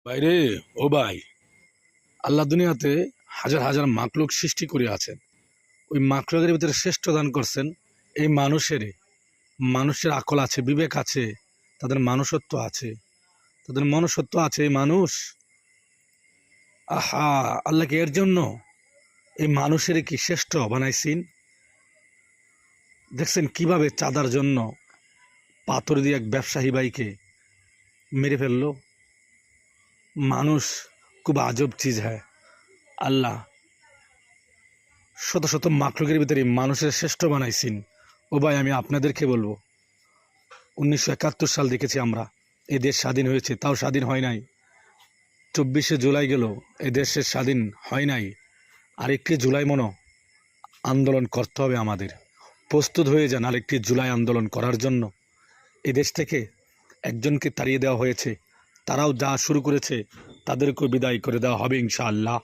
বাইরে ও ভাই, আল্লাহ দুনিয়াতে হাজার হাজার মাকলুক সৃষ্টি করে আছেন। ওই মাকলুকের ভিতরে শ্রেষ্ঠ দান করছেন এই মানুষের আকল আছে, বিবেক আছে, তাদের মানুষত্ব আছে, তাদের মনুষ্যত্ব আছে। এই মানুষ, আহা, আল্লাহকে এর জন্য এই মানুষের কি শ্রেষ্ঠ বানাইছেন। দেখছেন কিভাবে চাঁদার জন্য পাথর দিয়ে এক ব্যবসায়ী ভাইকে মেরে ফেললো। মানুষ খুব আজব চিজ হ্যায়। আল্লাহ শত শত মাকলুকের ভিতরে মানুষের শ্রেষ্ঠ বানাইছেন। ও ভাই, আমি আপনাদেরকে বলবো, 1971 সাল দেখেছি আমরা, এই দেশ স্বাধীন হয়েছে, তাও স্বাধীন হয় নাই। 24শে জুলাই গেল, এই দেশের স্বাধীন হয় নাই। আরেকটি জুলাই আন্দোলন করতে হবে আমাদের। প্রস্তুত হয়ে যান আরেকটি জুলাই আন্দোলন করার জন্য। এই দেশ থেকে একজনকে তাড়িয়ে দেওয়া হয়েছে, তারাও যা শুরু করেছে তাদেরকেও বিদায় করে দেওয়া হবে ইনশাআল্লাহ।